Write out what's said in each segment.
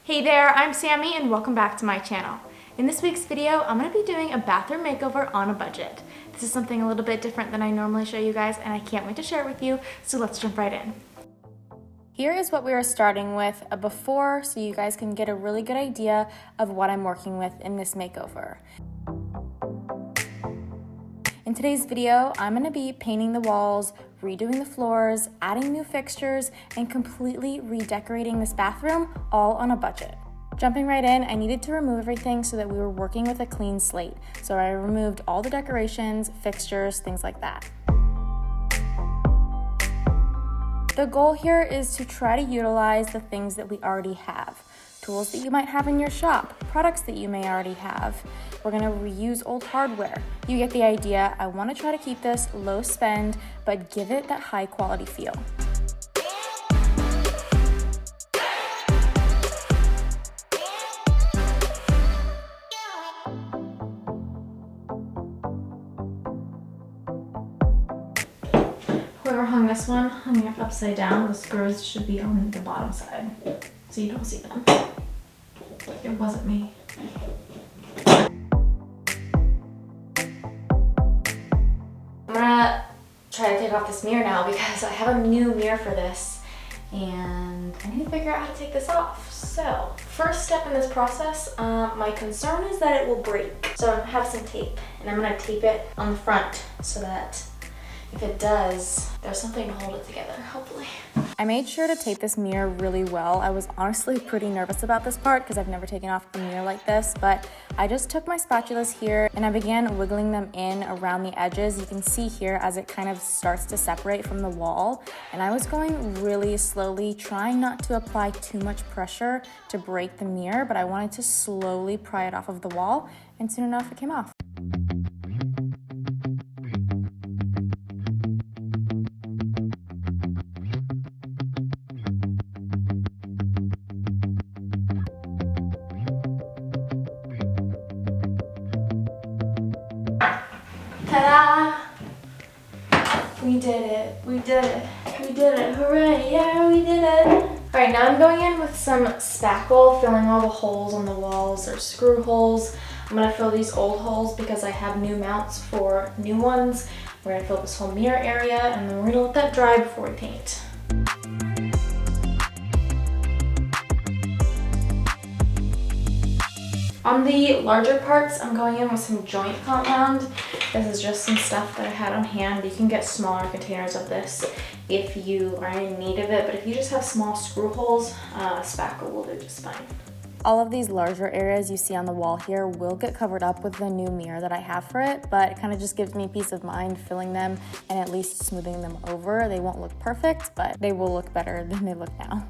Hey there, I'm Sammy and welcome back to my channel. In this week's video, I'm going to be doing a bathroom makeover on a budget. This is something a little bit different than I normally show you guys and I can't wait to share it with you, so let's jump right in. Here is what we are starting with, a before, so you guys can get a really good idea of what I'm working with in this makeover. In today's video, I'm going to be painting the walls, redoing the floors, adding new fixtures, and completely redecorating this bathroom, all on a budget. Jumping right in, I needed to remove everything so that we were working with a clean slate. So I removed all the decorations, fixtures, things like that. The goal here is to try to utilize the things that we already have. Tools that you might have in your shop, products that you may already have. We're gonna reuse old hardware. You get the idea. I wanna try to keep this low spend, but give it that high quality feel. Whoever hung this one hung it upside down. The screws should be on the bottom side, so you don't see them. It wasn't me. I'm gonna try to take off this mirror now because I have a new mirror for this and I need to figure out how to take this off. So, first step in this process, my concern is that it will break. So I have some tape and I'm gonna tape it on the front so that if it does, there's something to hold it together, hopefully. I made sure to tape this mirror really well. I was honestly pretty nervous about this part because I've never taken off a mirror like this, but I just took my spatulas here and I began wiggling them in around the edges. You can see here as it kind of starts to separate from the wall. And I was going really slowly, trying not to apply too much pressure to break the mirror, but I wanted to slowly pry it off of the wall, and soon enough it came off. Ta-da! We did it. We did it. We did it. Hooray! Yeah, we did it. Alright, now I'm going in with some spackle, filling all the holes on the walls or screw holes. I'm going to fill these old holes because I have new mounts for new ones. We're going to fill this whole mirror area and then we're going to let that dry before we paint. On the larger parts, I'm going in with some joint compound. This is just some stuff that I had on hand. You can get smaller containers of this if you are in need of it, but if you just have small screw holes, spackle will do just fine. All of these larger areas you see on the wall here will get covered up with the new mirror that I have for it, but it kind of just gives me peace of mind filling them and at least smoothing them over. They won't look perfect, but they will look better than they look now.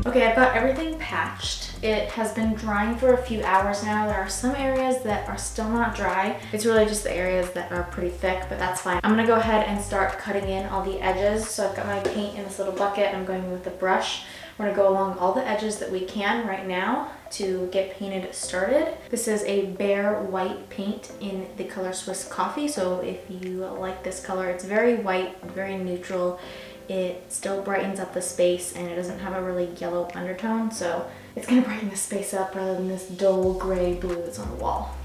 Okay, I've got everything patched. It has been drying for a few hours now. There are some areas that are still not dry. It's really just the areas that are pretty thick, but that's fine. I'm gonna go ahead and start cutting in all the edges. So I've got my paint in this little bucket. I'm going with the brush. We're gonna go along all the edges that we can right now to get painted started. This is a Behr white paint in the color Swiss Coffee. So if you like this color, it's very white, very neutral. It still brightens up the space and it doesn't have a really yellow undertone, so it's gonna brighten the space up rather than this dull gray blue that's on the wall.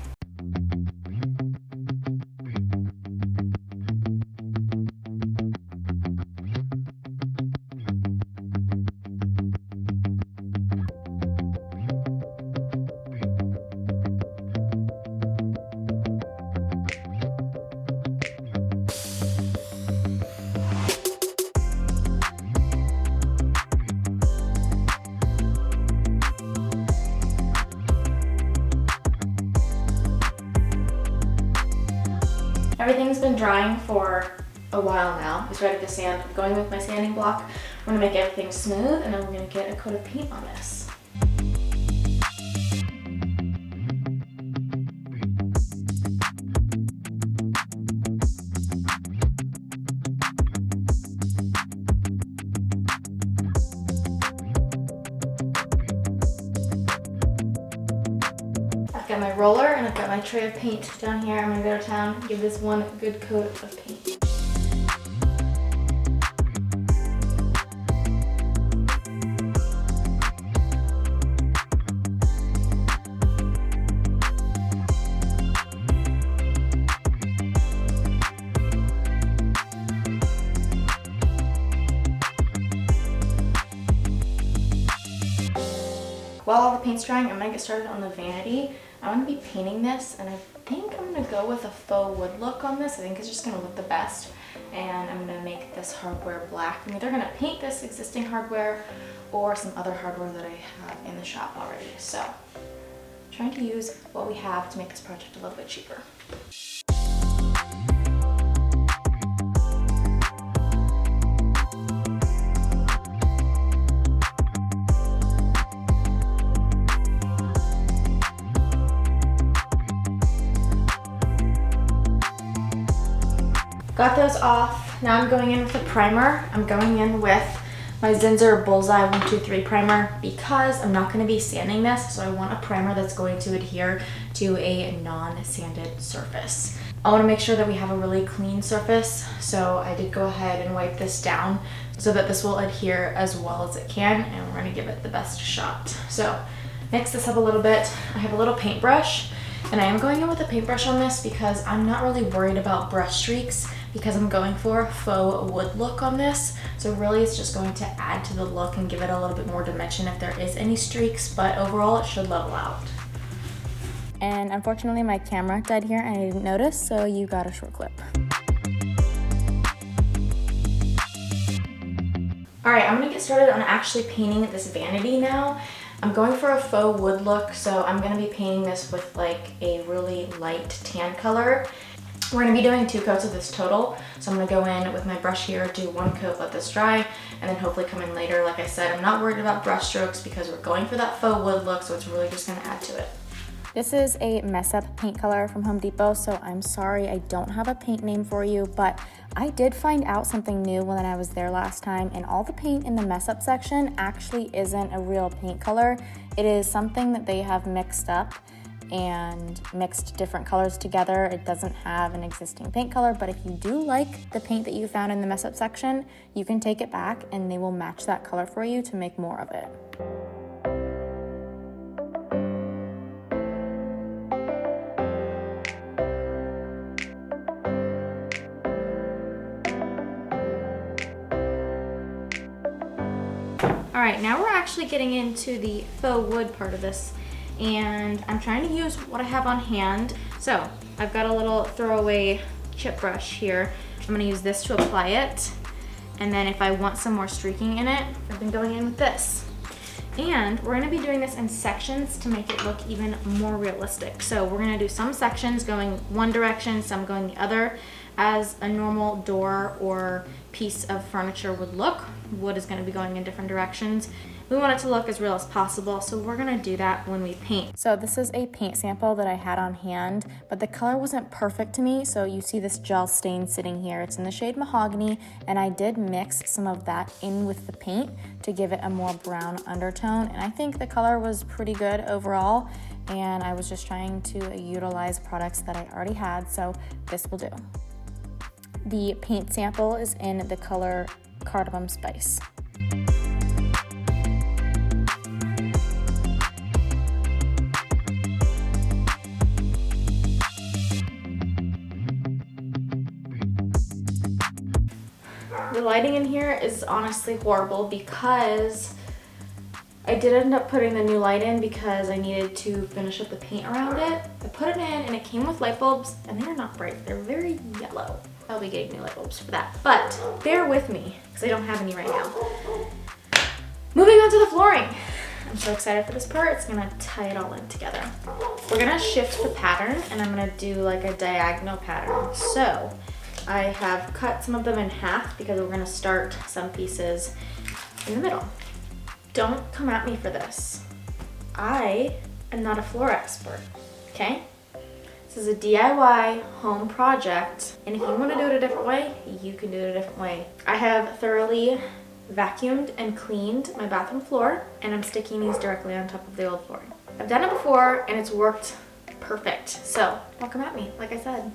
Everything's been drying for a while now. It's ready to sand. I'm going with my sanding block. We're gonna make everything smooth and then we're gonna get a coat of paint on this. I've got my roller and I've got my tray of paint down here. I'm gonna go to town, give this one good coat of paint. While all the paint's drying, I'm gonna get started on the vanity. I'm gonna be painting this, and I think I'm gonna go with a faux wood look on this. I think it's just gonna look the best. And I'm gonna make this hardware black. I'm either gonna paint this existing hardware or some other hardware that I have in the shop already. So, trying to use what we have to make this project a little bit cheaper. Got those off. Now I'm going in with a primer. I'm going in with my Zinsser Bullseye 123 primer because I'm not going to be sanding this, so I want a primer that's going to adhere to a non-sanded surface. I want to make sure that we have a really clean surface, so I did go ahead and wipe this down so that this will adhere as well as it can, and we're going to give it the best shot. So mix this up a little bit. I have a little paintbrush, and I am going in with a paintbrush on this because I'm not really worried about brush streaks because I'm going for a faux wood look on this. So really it's just going to add to the look and give it a little bit more dimension if there is any streaks, but overall it should level out. And unfortunately my camera died here and I didn't notice, so you got a short clip. All right, I'm gonna get started on actually painting this vanity now. I'm going for a faux wood look, so I'm gonna be painting this with like a really light tan color. We're gonna be doing 2 coats of this total. So I'm gonna go in with my brush here, do 1 coat, let this dry, and then hopefully come in later. Like I said, I'm not worried about brush strokes because we're going for that faux wood look, so it's really just gonna add to it. This is a mess up paint color from Home Depot, so I'm sorry I don't have a paint name for you, but I did find out something new when I was there last time, and all the paint in the mess up section actually isn't a real paint color. It is something that they have mixed up and mixed different colors together. It doesn't have an existing paint color, but if you do like the paint that you found in the mess up section, you can take it back and they will match that color for you to make more of it. All right, now we're actually getting into the faux wood part of this, and I'm trying to use what I have on hand. So I've got a little throwaway chip brush here. I'm gonna use this to apply it, and then if I want some more streaking in it, I've been going in with this. And we're gonna be doing this in sections to make it look even more realistic. So we're gonna do some sections going one direction, some going the other, as a normal door or piece of furniture would look. Wood is gonna be going in different directions. We want it to look as real as possible, so we're gonna do that when we paint. So this is a paint sample that I had on hand, but the color wasn't perfect to me, so you see this gel stain sitting here. It's in the shade Mahogany, and I did mix some of that in with the paint to give it a more brown undertone, and I think the color was pretty good overall, and I was just trying to utilize products that I already had, so this will do. The paint sample is in the color Cardamom Spice. The lighting in here is honestly horrible because I did end up putting the new light in because I needed to finish up the paint around it. I put it in and it came with light bulbs, and they're not bright. They're very yellow. I'll be getting new light bulbs for that. But bear with me because I don't have any right now. Moving on to the flooring. I'm so excited for this part. It's gonna tie it all in together. We're gonna shift the pattern, and I'm gonna do like a diagonal pattern. So I have cut some of them in half because we're gonna start some pieces in the middle. Don't come at me for this. I am not a floor expert, okay? This is a DIY home project, and if you want to do it a different way, you can do it a different way. I have thoroughly vacuumed and cleaned my bathroom floor, and I'm sticking these directly on top of the old flooring. I've done it before, and it's worked perfect, so don't come at me, like I said.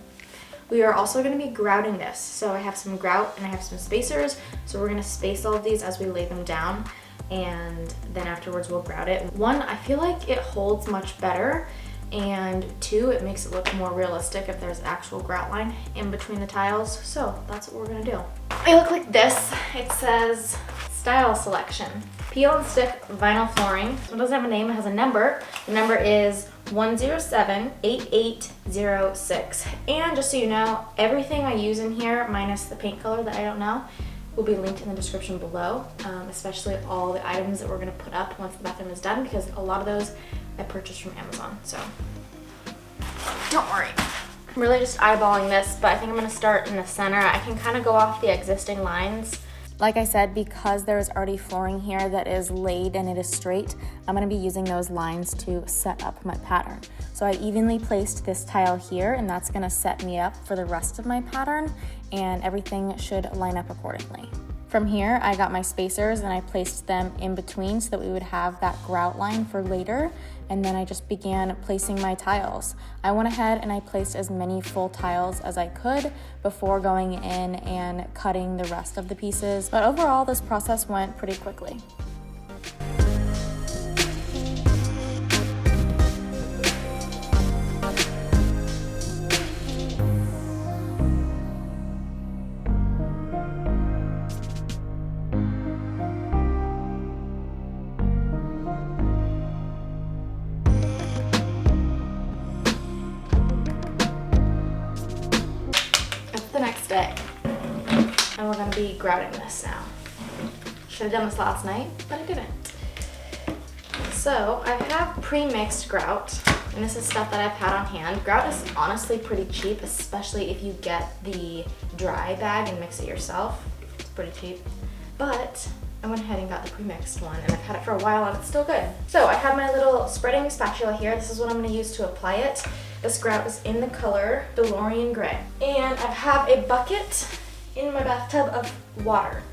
We are also going to be grouting this, so I have some grout and I have some spacers, so we're going to space all of these as we lay them down, and then afterwards we'll grout it. 1, I feel like it holds much better, and 2, it makes it look more realistic if there's actual grout line in between the tiles, so that's what we're gonna do. They look like this. It says style selection, peel and stick vinyl flooring. This one doesn't have a name, it has a number. The number is 1078806. And just so you know, everything I use in here, minus the paint color that I don't know, will be linked in the description below, especially all the items that we're gonna put up once the bathroom is done, because a lot of those I purchased from Amazon, so don't worry. I'm really just eyeballing this, but I think I'm gonna start in the center. I can kind of go off the existing lines. Like I said, because there's already flooring here that is laid and it is straight, I'm gonna be using those lines to set up my pattern. So I evenly placed this tile here, and that's gonna set me up for the rest of my pattern, and everything should line up accordingly. From here, I got my spacers and I placed them in between so that we would have that grout line for later, and then I just began placing my tiles. I went ahead and I placed as many full tiles as I could before going in and cutting the rest of the pieces, but overall this process went pretty quickly. The next day, and we're going to be grouting this now. Should have done this last night, but I didn't. So I have pre-mixed grout, and this is stuff that I've had on hand. Grout is honestly pretty cheap, especially if you get the dry bag and mix it yourself. It's pretty cheap, but I went ahead and got the pre-mixed one, and I've had it for a while and it's still good. So I have my little spreading spatula here. This is what I'm going to use to apply it. This grout is in the color Delorean gray. And I have a bucket in my bathtub of water.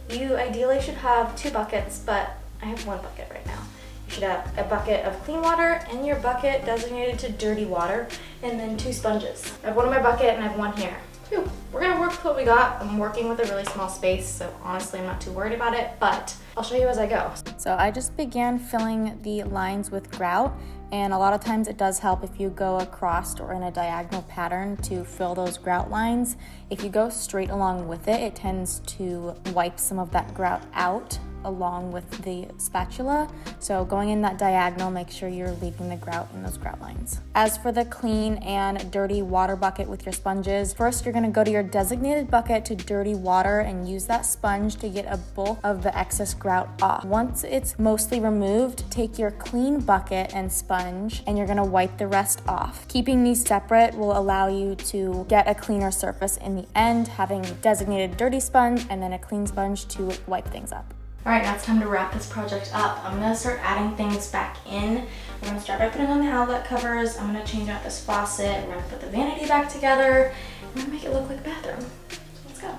You ideally should have 2 buckets, but I have 1 bucket right now. You should have a bucket of clean water and your bucket designated to dirty water, and then 2 sponges. I have 1 in my bucket and I have 1 here. Whew. We're gonna work with what we got. I'm working with a really small space, so honestly I'm not too worried about it, but I'll show you as I go. So I just began filling the lines with grout, and a lot of times it does help if you go across or in a diagonal pattern to fill those grout lines. If you go straight along with it, it tends to wipe some of that grout out along with the spatula. So going in that diagonal, make sure you're leaving the grout in those grout lines. As for the clean and dirty water bucket with your sponges, first you're gonna go to your designated bucket to dirty water and use that sponge to get a bulk of the excess grout off. Once it's mostly removed, take your clean bucket and sponge and you're gonna wipe the rest off. Keeping these separate will allow you to get a cleaner surface in the end, having designated dirty sponge and then a clean sponge to wipe things up. All right, now it's time to wrap this project up. I'm gonna start adding things back in. We're gonna start by putting on the outlet covers. I'm gonna change out this faucet. We're gonna put the vanity back together. We're gonna make it look like a bathroom. So let's go.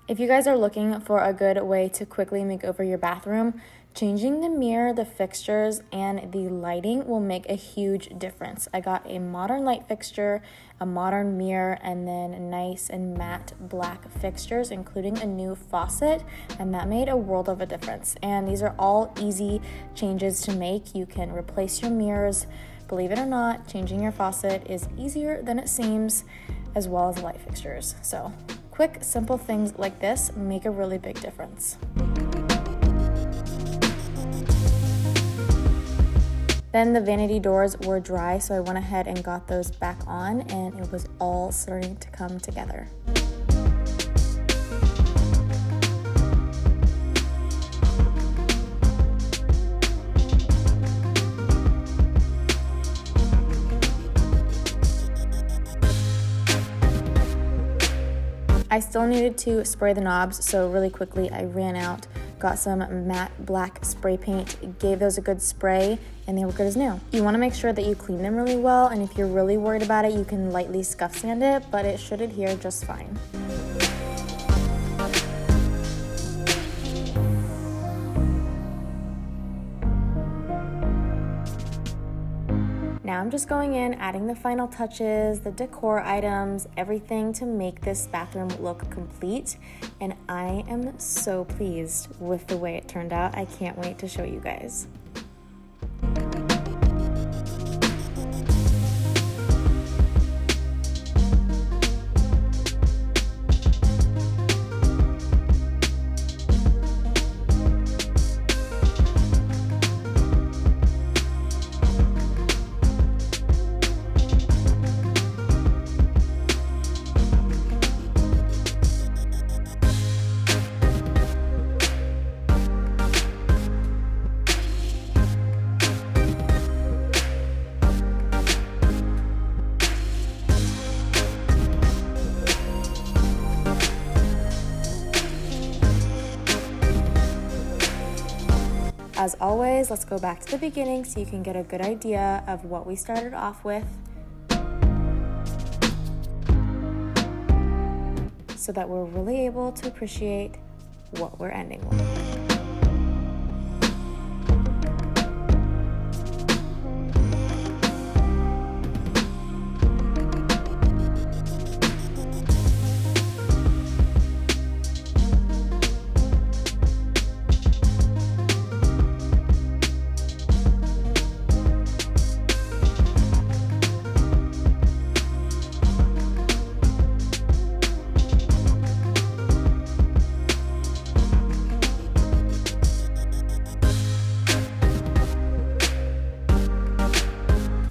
If you guys are looking for a good way to quickly make over your bathroom, changing the mirror, the fixtures, and the lighting will make a huge difference. I got a modern light fixture, a modern mirror, and then nice and matte black fixtures, including a new faucet, and that made a world of a difference. And these are all easy changes to make. You can replace your mirrors. Believe it or not, changing your faucet is easier than it seems, as well as light fixtures. So quick, simple things like this make a really big difference. Then the vanity doors were dry, so I went ahead and got those back on, and it was all starting to come together. I still needed to spray the knobs, so really quickly I ran out, got some matte black spray paint, gave those a good spray, and they were good as new. You want to make sure that you clean them really well, and if you're really worried about it, you can lightly scuff sand it, but it should adhere just fine. Now I'm just going in, adding the final touches, the decor items, everything to make this bathroom look complete. And I am so pleased with the way it turned out. I can't wait to show you guys. as always, let's go back to the beginning so you can get a good idea of what we started off with, so that we're really able to appreciate what we're ending with.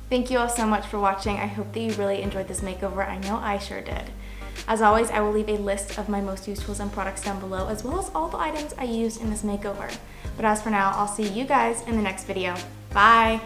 Thank you all so much for watching. I hope that you really enjoyed this makeover. I know I sure did. As always, I will leave a list of my most used tools and products down below, as well as all the items I used in this makeover. But as for now, I'll see you guys in the next video. Bye!